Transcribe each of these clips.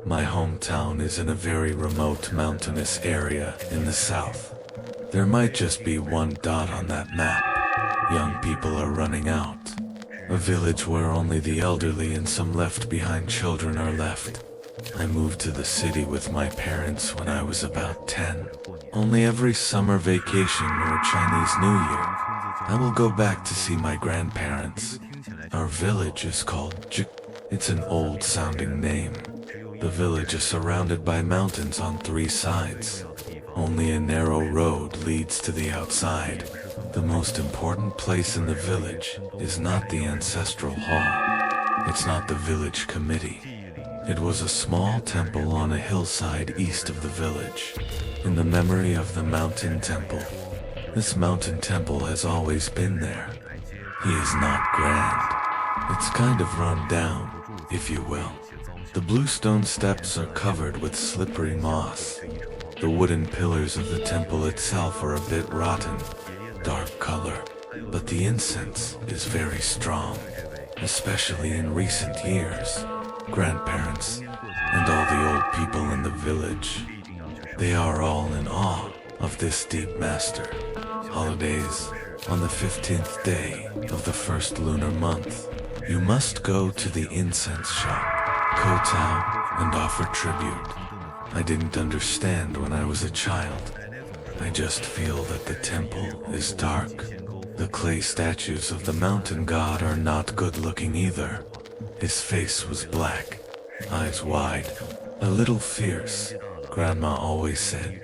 My hometown is in a very remote mountainous area in the south. There might just be one dot on that map. Young people are running out. A village where only the elderly and some left-behind children are left. I moved to the city with my parents when I was about 10. Only every summer vacation or Chinese New Year, I will go back to see my grandparents. Our village is called It's an old-sounding name. The village is surrounded by mountains on 3 sides. Only a narrow road leads to the outside. The most important place in the village is not the ancestral hall. It's not the village committee. It was a small temple on a hillside east of the village, in the memory of the mountain temple. This mountain temple has always been there. He is not grand. It's kind of run down, if you will. The bluestone steps are covered with slippery moss. The wooden pillars of the temple itself are a bit rotten, dark color, but the incense is very strong, especially in recent years. Grandparents and all the old people in the village, they are all in awe of this deep master. Holidays, on the 15th day of the first lunar month, you must go to the incense shop, kowtow, and offer tribute. I didn't understand when I was a child. I just feel that the temple is dark. The clay statues of the mountain god are not good looking either. His face was black, eyes wide, a little fierce. Grandma always said,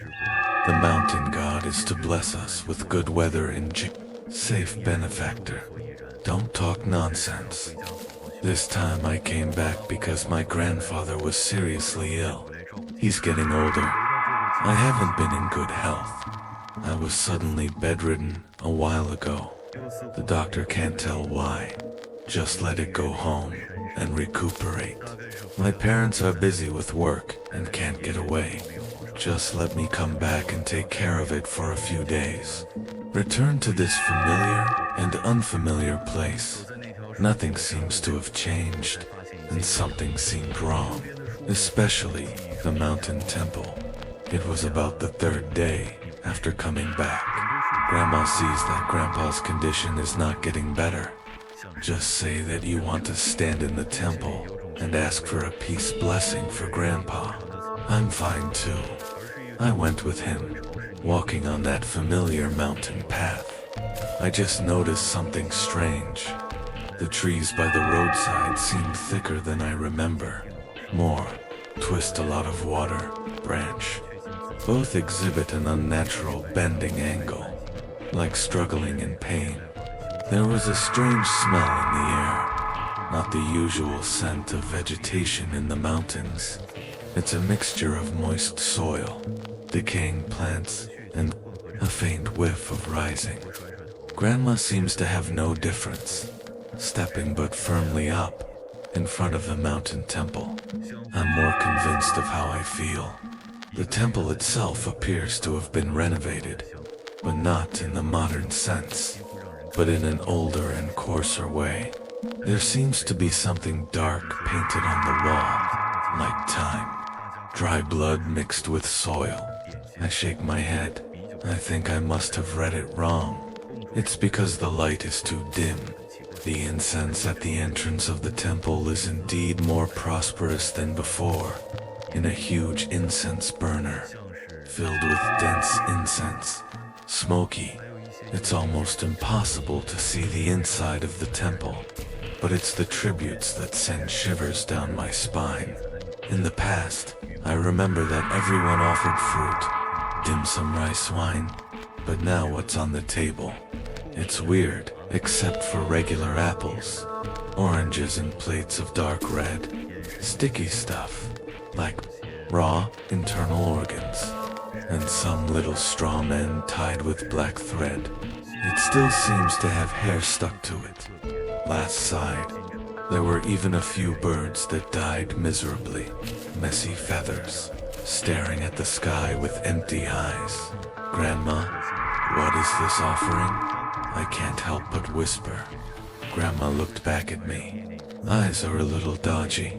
the mountain god is to bless us with good weather and safe benefactor. Don't talk nonsense. This time I came back because my grandfather was seriously ill. He's getting older. I haven't been in good health. I was suddenly bedridden a while ago. The doctor can't tell why. Just let it go home and recuperate. My parents are busy with work and can't get away. Just let me come back and take care of it for a few days. Return to this familiar and unfamiliar place. Nothing seems to have changed, and something seemed wrong, especially the mountain temple. It was about the 3rd day after coming back. Grandma sees that Grandpa's condition is not getting better. Just say that you want to stand in the temple and ask for a peace blessing for Grandpa. I'm fine too. I went with him, walking on that familiar mountain path. I just noticed something strange. The trees by the roadside seemed thicker than I remember. More, twist a lot of water, branch. Both exhibit an unnatural bending angle, like struggling in pain. There was a strange smell in the air, not the usual scent of vegetation in the mountains. It's a mixture of moist soil, decaying plants, and a faint whiff of rising. Grandma seems to have no difference, stepping but firmly up in front of the mountain temple. I'm more convinced of how I feel. The temple itself appears to have been renovated, but not in the modern sense, but in an older and coarser way. There seems to be something dark painted on the wall, like time. Dry blood mixed with soil. I shake my head. I think I must have read it wrong. It's because the light is too dim. The incense at the entrance of the temple is indeed more prosperous than before, in a huge incense burner, filled with dense incense. Smoky. It's almost impossible to see the inside of the temple, but it's the tributes that send shivers down my spine. In the past, I remember that everyone offered fruit, dim sum rice wine, but now what's on the table? It's weird, except for regular apples, oranges in plates of dark red, sticky stuff, like raw internal organs, and some little straw men tied with black thread. It still seems to have hair stuck to it. Last side, there were even a few birds that died miserably, messy feathers, staring at the sky with empty eyes. Grandma, what is this offering? I can't help but whisper. Grandma looked back at me. Eyes are a little dodgy,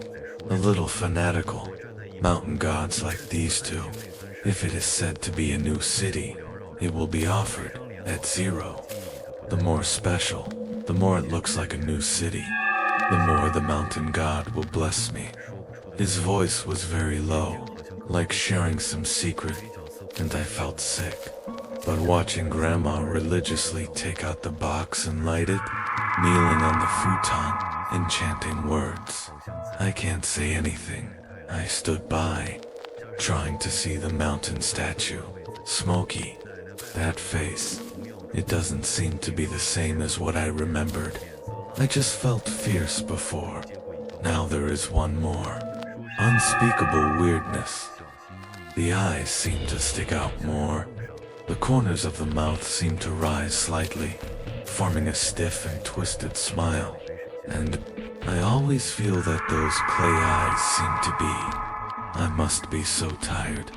a little fanatical. Mountain gods like these two. If it is said to be a new city, it will be offered at 0. The more special, the more it looks like a new city, the more the mountain god will bless me. His voice was very low, like sharing some secret, and I felt sick. But watching Grandma religiously take out the box and light it, kneeling on the futon and chanting words, I can't say anything. I stood by, trying to see the mountain statue. Smoky. That face. It doesn't seem to be the same as what I remembered. I just felt fierce before. Now there is one more. Unspeakable weirdness. The eyes seem to stick out more. The corners of the mouth seem to rise slightly, forming a stiff and twisted smile. And I always feel that those clay eyes seem to be. I must be so tired.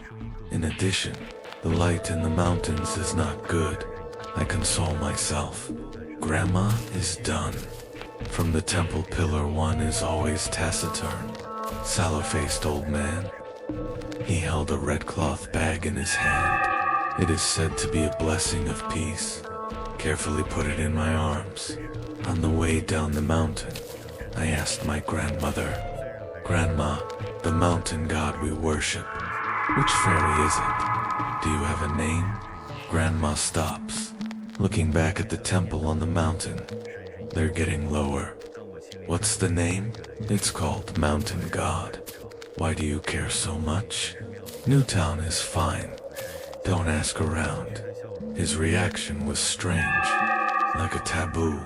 In addition, the light in the mountains is not good. I console myself. Grandma is done. From the temple pillar one is always taciturn. Sallow-faced old man. He held a red cloth bag in his hand. It is said to be a blessing of peace. Carefully put it in my arms. On the way down the mountain, I asked my grandmother, Grandma, the mountain god we worship, which fairy is it? Do you have a name? Grandma stops, looking back at the temple on the mountain. They're getting lower. What's the name? It's called Mountain God. Why do you care so much? Newtown is fine. Don't ask around. His reaction was strange, like a taboo.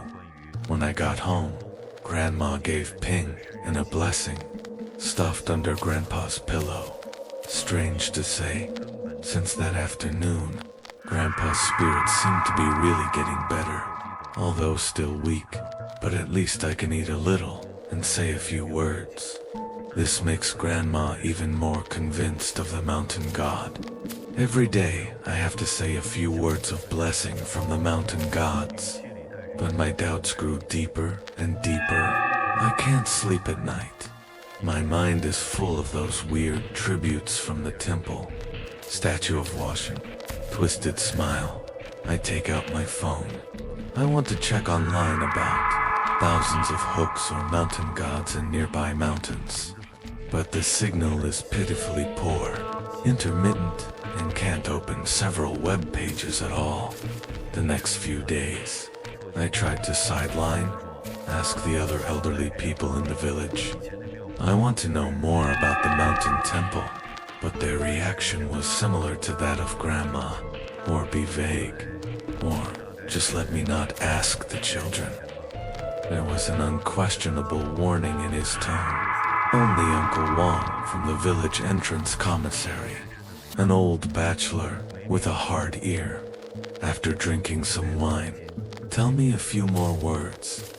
When I got home, Grandma gave Ping and a blessing, stuffed under Grandpa's pillow. Strange to say, since that afternoon, Grandpa's spirits seem to be really getting better, although still weak, but at least I can eat a little and say a few words. This makes Grandma even more convinced of the mountain god. Every day, I have to say a few words of blessing from the mountain gods. But my doubts grew deeper and deeper. I can't sleep at night. My mind is full of those weird tributes from the temple. Statue of Washington, twisted smile. I take out my phone. I want to check online about thousands of hooks or mountain gods in nearby mountains. But the signal is pitifully poor, intermittent, and can't open several web pages at all. The next few days, I tried to sideline, ask the other elderly people in the village. I want to know more about the mountain temple, but their reaction was similar to that of Grandma, or be vague, or just let me not ask the children. There was an unquestionable warning in his tone. Only Uncle Wong from the village entrance commissary, an old bachelor with a hard ear. After drinking some wine, tell me a few more words.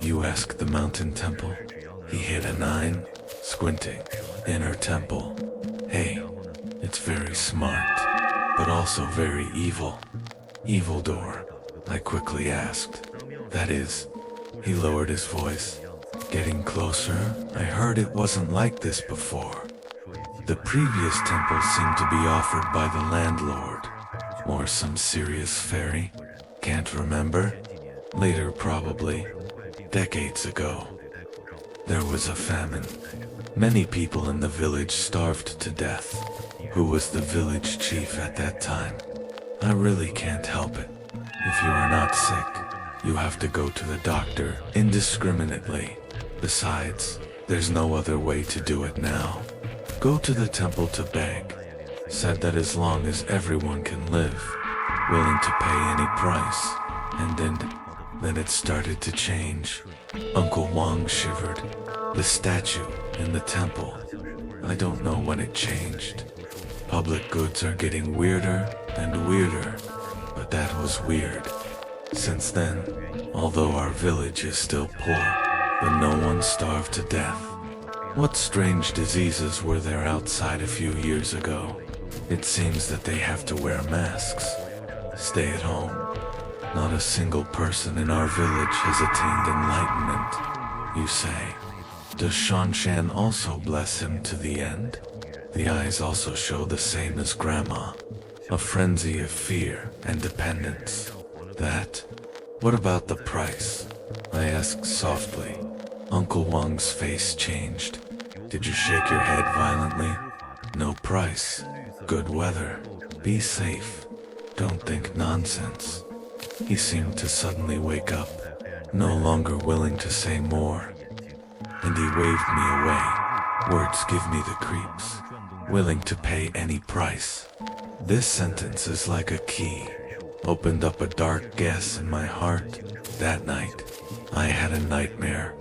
You ask the mountain temple. He hit a 9, squinting. Inner temple. Hey, it's very smart, but also very evil. Evil door, I quickly asked. That is, he lowered his voice. Getting closer, I heard it wasn't like this before. The previous temple seemed to be offered by the landlord, or some serious fairy. Can't remember. Later probably. Decades ago. There was a famine. Many people in the village starved to death. Who was the village chief at that time? I really can't help it. If you are not sick, you have to go to the doctor indiscriminately. Besides, there's no other way to do it now. Go to the temple to beg. Said that as long as everyone can live, willing to pay any price. And then it started to change. Uncle Wong shivered. The statue in the temple. I don't know when it changed. Public goods are getting weirder and weirder, but that was weird. Since then, although our village is still poor, but no one starved to death. What strange diseases were there outside a few years ago? It seems that they have to wear masks. Stay at home. Not a single person in our village has attained enlightenment. You say, does Shan also bless him to the end? The eyes also show the same as Grandma, a frenzy of fear and dependence. That? What about the price? I asked softly. Uncle Wang's face changed. Did you shake your head violently? No price. Good weather. Be safe. Don't think nonsense. He seemed to suddenly wake up, no longer willing to say more. And he waved me away. Words give me the creeps. Willing to pay any price. This sentence is like a key. Opened up a dark guess in my heart. That night, I had a nightmare.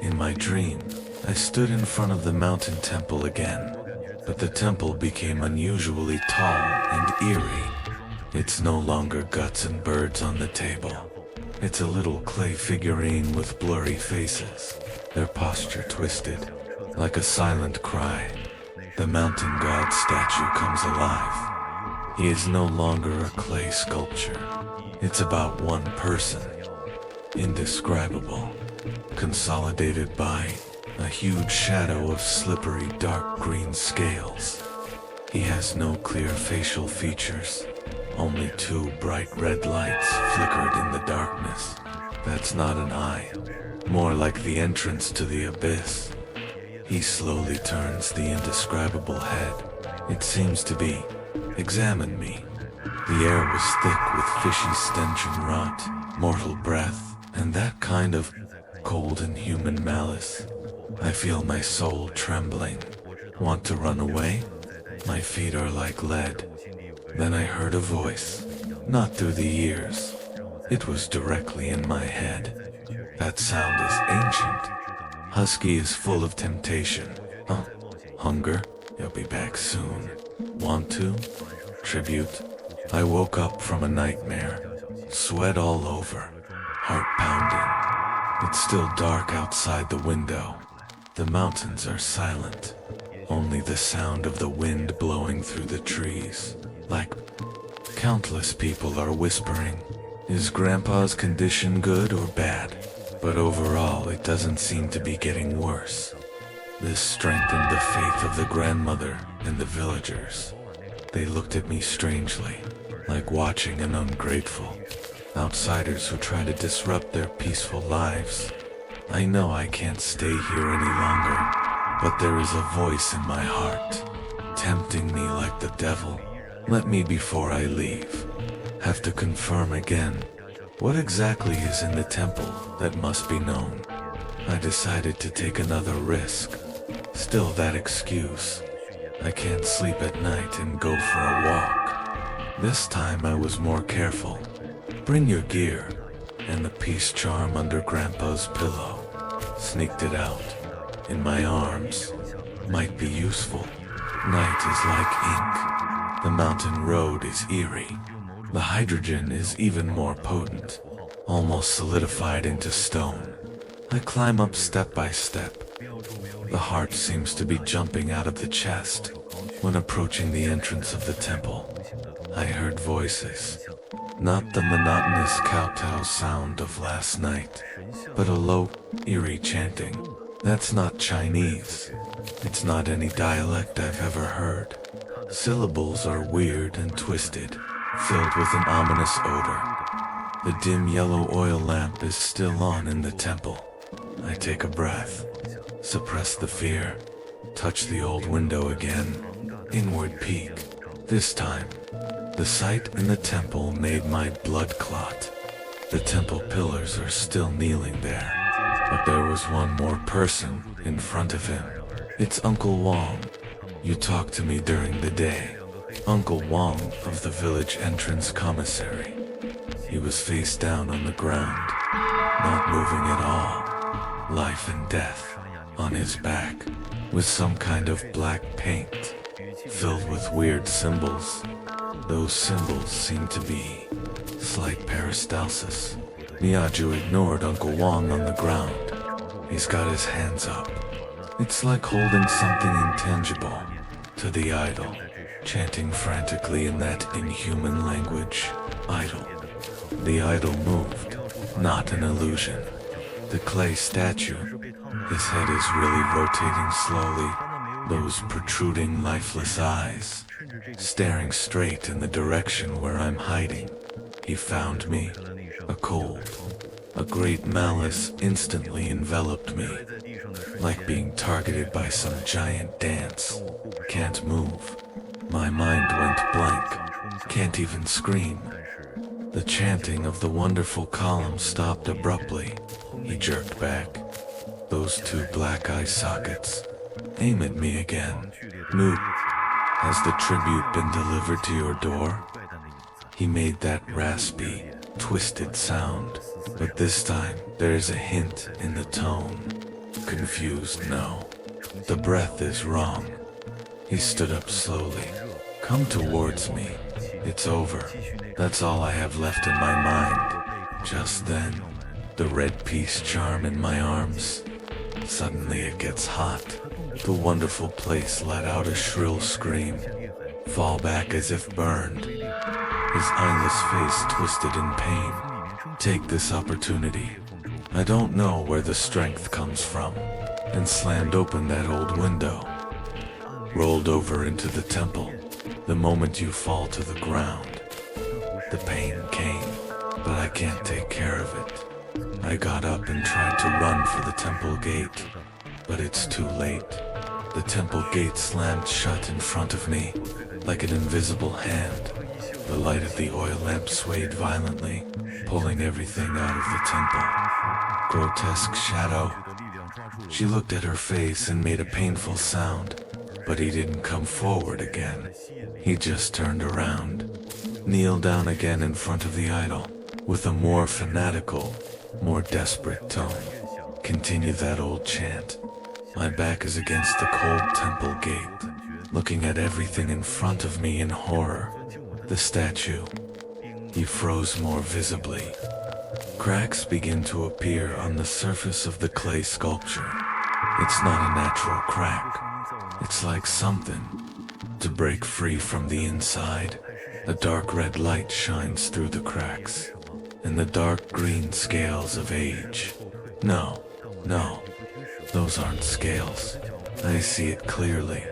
In my dream, I stood in front of the mountain temple again, but the temple became unusually tall and eerie. It's no longer guts and birds on the table. It's a little clay figurine with blurry faces, their posture twisted, like a silent cry. The mountain god statue comes alive. He is no longer a clay sculpture. It's about one person, indescribable, consolidated by a huge shadow of slippery dark green scales. He has no clear facial features, only two bright red lights flickered in the darkness. That's not an eye, more like the entrance to the abyss. He slowly turns the indescribable head. It seems to be, examine me. The air was thick with fishy stench and rot, mortal breath, and that kind of cold and human malice. I feel my soul trembling. Want to run away? My feet are like lead. Then I heard a voice, not through the ears. It was directly in my head. That sound is ancient. Husky is full of temptation. Hunger? You'll be back soon. Want to? Tribute? I woke up from a nightmare. Sweat all over. Heart pounding. It's still dark outside the window. The mountains are silent. Only the sound of the wind blowing through the trees. Like countless people are whispering. Is Grandpa's condition good or bad? But overall, it doesn't seem to be getting worse. This strengthened the faith of the grandmother and the villagers. They looked at me strangely, like watching an ungrateful outsiders who try to disrupt their peaceful lives. I know I can't stay here any longer, but there is a voice in my heart, tempting me like the devil. Let me before I leave. Have to confirm again. What exactly is in the temple that must be known? I decided to take another risk. Still that excuse. I can't sleep at night and go for a walk. This time I was more careful. Bring your gear and the peace charm under Grandpa's pillow. Sneaked it out. In my arms. Might be useful. Night is like ink. The mountain road is eerie. The hydrogen is even more potent, almost solidified into stone. I climb up step by step. The heart seems to be jumping out of the chest. When approaching the entrance of the temple, I heard voices. Not the monotonous kowtow sound of last night, but a low, eerie chanting. That's not Chinese. It's not any dialect I've ever heard. Syllables are weird and twisted, filled with an ominous odor. The dim yellow oil lamp is still on in the temple. I take a breath, suppress the fear, touch the old window again, inward peek. This time, the sight in the temple made my blood clot. The temple pillars are still kneeling there, but there was one more person in front of him. It's Uncle Wang. You talked to me during the day. Uncle Wang of the village entrance commissary. He was face down on the ground, not moving at all. Life and death on his back, with some kind of black paint, filled with weird symbols. Those symbols seem to be slight peristalsis. Miyaju ignored Uncle Wang on the ground. He's got his hands up. It's like holding something intangible to the idol, chanting frantically in that inhuman language. Idol. The idol moved, not an illusion. The clay statue, his head is really rotating slowly, those protruding lifeless eyes, staring straight in the direction where I'm hiding. He found me, a cold, a great malice instantly enveloped me, like being targeted by some giant dance. Can't move. My mind went blank. Can't even scream. The chanting of the wonderful column stopped abruptly. He jerked back. Those two black eye sockets. Aim at me again. Noob. Has the tribute been delivered to your door? He made that raspy, twisted sound, but this time there's a hint in the tone. Confused, no. The breath is wrong. He stood up slowly. Come towards me. It's over. That's all I have left in my mind. Just then, the red peace charm in my arms. Suddenly it gets hot. The wonderful place let out a shrill scream. Fall back as if burned. His eyeless face twisted in pain. Take this opportunity. I don't know where the strength comes from. And slammed open that old window. Rolled over into the temple. The moment you fall to the ground. The pain came, but I can't take care of it. I got up and tried to run for the temple gate, but it's too late. The temple gate slammed shut in front of me, like an invisible hand. The light of the oil lamp swayed violently, pulling everything out of the temple. Grotesque shadow. She looked at her face and made a painful sound, but he didn't come forward again. He just turned around, kneeled down again in front of the idol, with a more fanatical, more desperate tone. Continue that old chant. My back is against the cold temple gate, looking at everything in front of me in horror. The statue. He froze more visibly. Cracks begin to appear on the surface of the clay sculpture. It's not a natural crack. It's like something to break free from the inside. A dark red light shines through the cracks, and the dark green scales of age. No, those aren't scales. I see it clearly,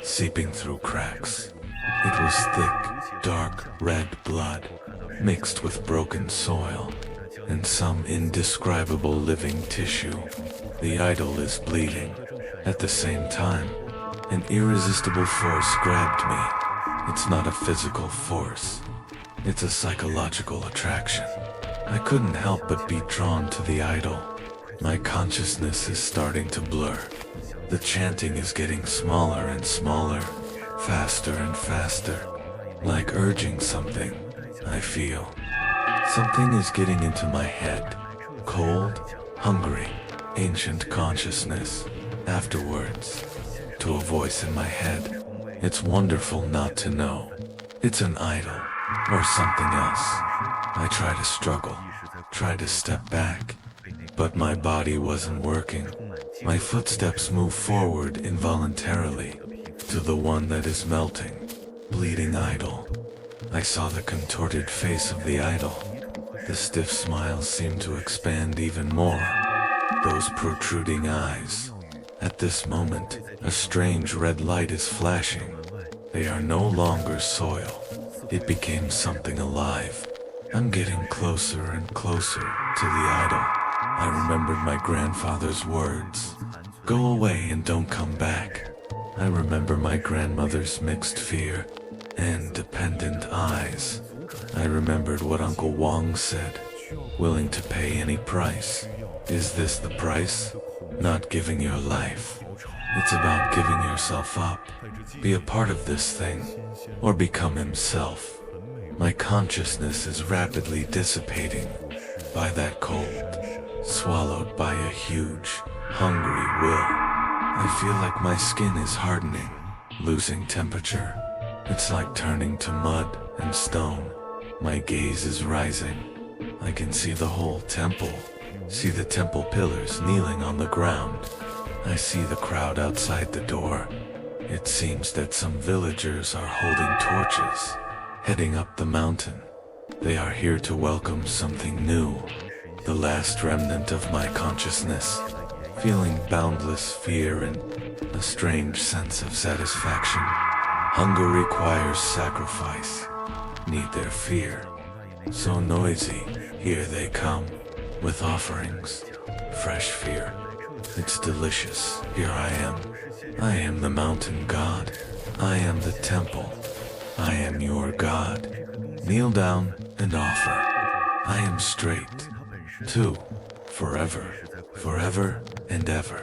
seeping through cracks. It was thick, dark red blood, mixed with broken soil, and some indescribable living tissue. The idol is bleeding. At the same time, an irresistible force grabbed me. It's not a physical force. It's a psychological attraction. I couldn't help but be drawn to the idol. My consciousness is starting to blur. The chanting is getting smaller and smaller, faster and faster, like urging something. I feel something is getting into my head. Cold, hungry, ancient consciousness. Afterwards, to a voice in my head. It's wonderful not to know. It's an idol, or something else. I try to struggle, try to step back, but my body wasn't working. My footsteps move forward involuntarily, to the one that is melting, bleeding idol. I saw the contorted face of the idol. The stiff smile seemed to expand even more. Those protruding eyes. At this moment, a strange red light is flashing. They are no longer soil. It became something alive. I'm getting closer and closer to the idol. I remembered my grandfather's words. Go away and don't come back. I remember my grandmother's mixed fear and dependent eyes. I remembered what Uncle Wong said. Willing to pay any price. Is this the price? Not giving your life. It's about giving yourself up. Be a part of this thing, or become himself. My consciousness is rapidly dissipating by that cold, swallowed by a huge, hungry will. I feel like my skin is hardening, losing temperature. It's like turning to mud and stone. My gaze is rising. I can see the whole temple. See the temple pillars kneeling on the ground. I see the crowd outside the door. It seems that some villagers are holding torches, heading up the mountain. They are here to welcome something new, the last remnant of my consciousness. feeling boundless fear and a strange sense of satisfaction. Hunger requires sacrifice, need their fear. So noisy, here they come, with offerings, fresh fear. It's delicious, here I am. I am the mountain god. I am the temple. I am your god. Kneel down and offer. I am straight, too, forever, forever and ever.